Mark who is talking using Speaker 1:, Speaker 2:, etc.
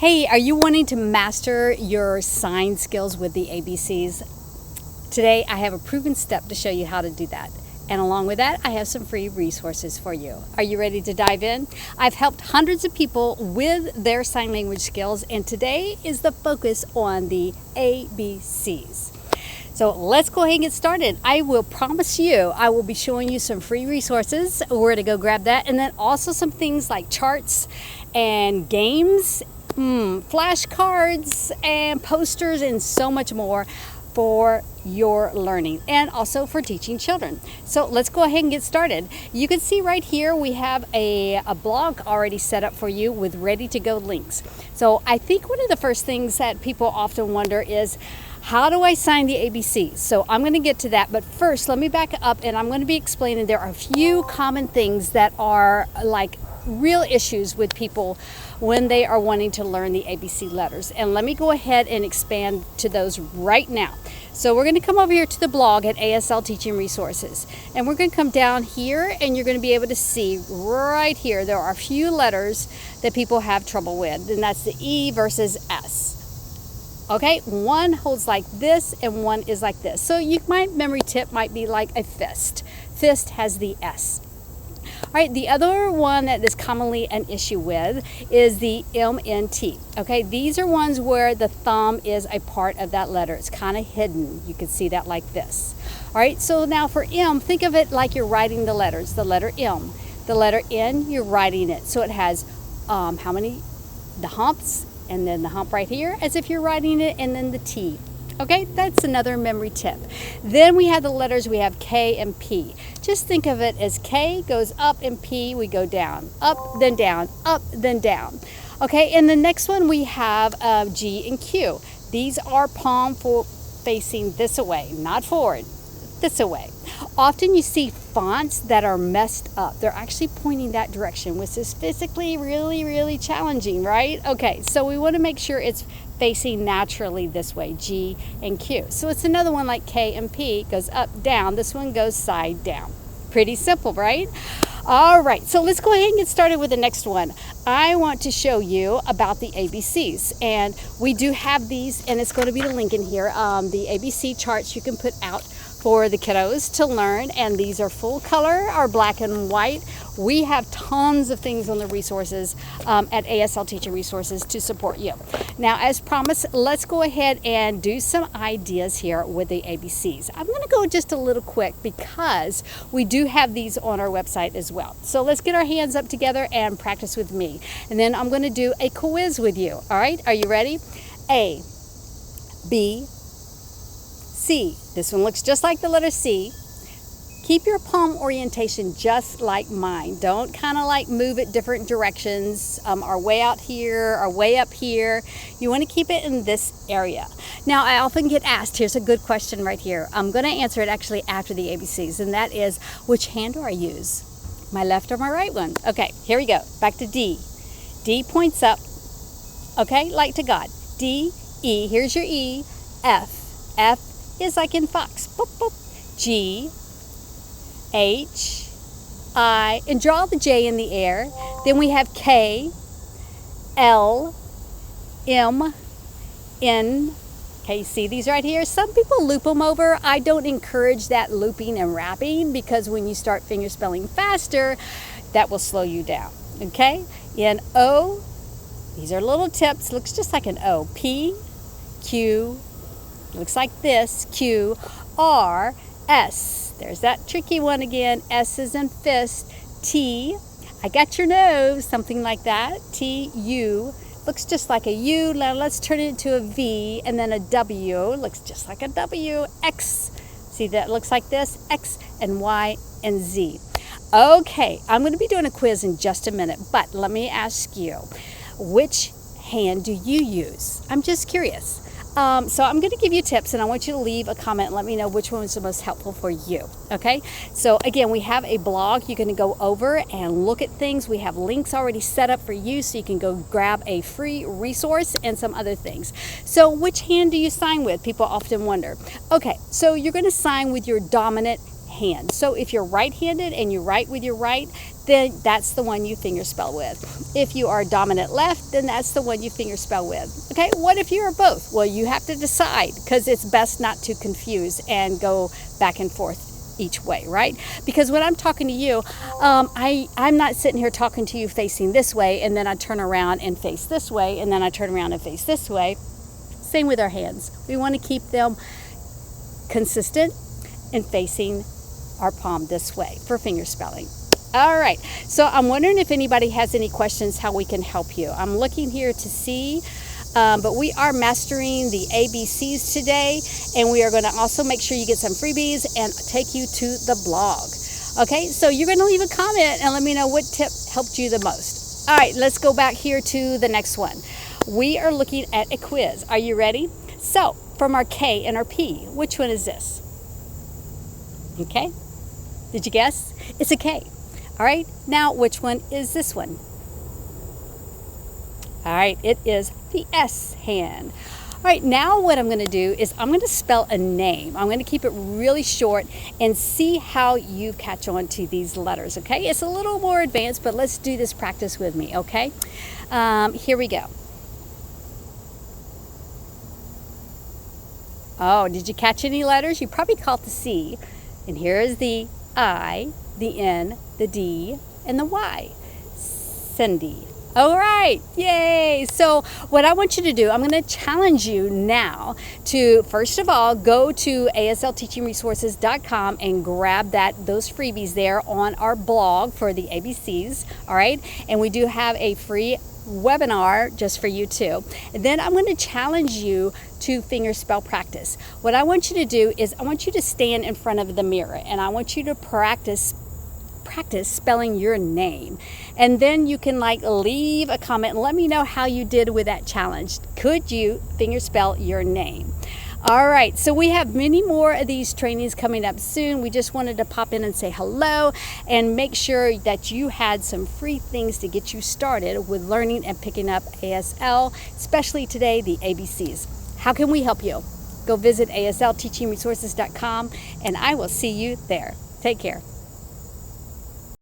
Speaker 1: Hey, are you wanting to master your sign skills with the ABCs? Today, I have a proven step to show you how to do that. And along with that, I have some free resources for you. Are you ready to dive in? I've helped hundreds of people with their sign language skills, and today is the focus on the ABCs. So let's go ahead and get started. I will promise you, I will be showing you some free resources, where to go grab that, and then also some things like charts and games, flashcards and posters and so much more for your learning and also for teaching children. So let's go ahead and get started. You can see right here we have a blog already set up for you with ready to go links. So I think one of the first things that people often wonder is, how do I sign the ABCs? So I'm going to get to that, but first let me back up and I'm going to be explaining there are a few common things that are like real issues with people when they are wanting to learn the ABC letters. And let me go ahead and expand to those right now. So we're going to come over here to the blog at ASL Teaching Resources. And we're going to come down here and you're going to be able to see right here there are a few letters that people have trouble with. And that's the E versus S. Okay, one holds like this and one is like this. So my memory tip might be like a fist. Fist has the S. All right, the other one that is commonly an issue with is the MNT. Okay, these are ones where the thumb is a part of that letter. It's kind of hidden. You can see that like this. All right, so now for M, think of it like you're writing the letters. The letter M. The letter N, you're writing it. So it has how many? The humps, and then the hump right here, as if you're writing it, and then the T. Okay, that's another memory tip. Then we have the letters, we have K and P. Just think of it as K goes up and P, we go down. Up, then down, up, then down. Okay, and the next one we have G and Q. These are palm facing this way, not forward, this way. Often you see fonts that are messed up. They're actually pointing that direction, which is physically really, really challenging, right? Okay, so we want to make sure it's facing naturally this way, G and Q. So it's another one like K and P, goes up, down. This one goes side down. Pretty simple, right? All right, so let's go ahead and get started with the next one. I want to show you about the ABCs, and we do have these, and it's going to be the link in here, the ABC charts you can put out for the kiddos to learn, and these are full color or black and white. We have tons of things on the resources at ASL Teaching Resources to support you. Now, as promised, let's go ahead and do some ideas here with the ABCs. I'm going to go just a little quick because we do have these on our website as well. So let's get our hands up together and practice with me. And then I'm going to do a quiz with you. All right, are you ready? A, B, C. This one looks just like the letter C. Keep your palm orientation just like mine. Don't kind of like move it different directions, or way out here or way up here. You want to keep it in this area. Now, I often get asked, here's a good question right here. I'm going to answer it actually after the ABCs, and that is, which hand do I use? My left or my right one? Okay, here we go. Back to D. D points up, okay, like to God. D, E, here's your E, F. F is like in fox. Boop, boop. G, H, I, and draw the J in the air. Then we have K, L, M, N. Okay, you see these right here? Some people loop them over. I don't encourage that looping and wrapping because when you start finger spelling faster, that will slow you down. Okay? N, O, these are little tips. Looks just like an O. P, Q, looks like this, Q, R, S. There's that tricky one again. S is in fist. T, I got your nose, something like that. T, U, looks just like a U. Now let's turn it into a V, and then a W, looks just like a W. X, see that looks like this? X and Y and Z. Okay, I'm going to be doing a quiz in just a minute, but let me ask you, which hand do you use? I'm just curious. So I'm going to give you tips, and I want you to leave a comment and let me know which one was the most helpful for you. Okay, so again, we have a blog. You're going to go over and look at things. We have links already set up for you, so you can go grab a free resource and some other things. So which hand do you sign with? People often wonder. Okay, so you're going to sign with your dominant hand. So if you're right-handed and you write with your right, then that's the one you fingerspell with. If you are dominant left, then that's the one you fingerspell with. Okay, what if you are both? Well, you have to decide, because it's best not to confuse and go back and forth each way, right? Because when I'm talking to you, I'm not sitting here talking to you facing this way, and then I turn around and face this way, and then I turn around and face this way. Same with our hands. We want to keep them consistent and facing our palm this way for finger spelling. All right, so I'm wondering if anybody has any questions how we can help you. I'm looking here to see, but we are mastering the ABCs today, and we are going to also make sure you get some freebies and take you to the blog. Okay, so you're going to leave a comment and let me know what tip helped you the most. All right, let's go back here to the next one. We are looking at a quiz. Are you ready? So, from our K and our P, which one is this? Okay, did you guess? It's a K. All right, now which one is this one? All right, it is the S hand. All right, now what I'm going to do is I'm going to spell a name. I'm going to keep it really short and see how you catch on to these letters, okay? It's a little more advanced, but let's do this practice with me, okay? Here we go. Oh, did you catch any letters? You probably caught the C. And here is the I, the N, the D, and the Y. Cindy. All right, yay. So what I want you to do, I'm going to challenge you now to, first of all, go to ASLTeachingResources.com and grab those freebies there on our blog for the ABCs, all right? And we do have a free webinar just for you too. And then I'm going to challenge you to fingerspell practice. What I want you to do is I want you to stand in front of the mirror and I want you to practice spelling your name, and then you can leave a comment and let me know how you did with that challenge. Could you fingerspell your name? All right, so we have many more of these trainings coming up soon. We just wanted to pop in and say hello and make sure that you had some free things to get you started with learning and picking up ASL, especially today, the ABCs. How can we help you? Go visit ASLTeachingResources.com and I will see you there. Take care.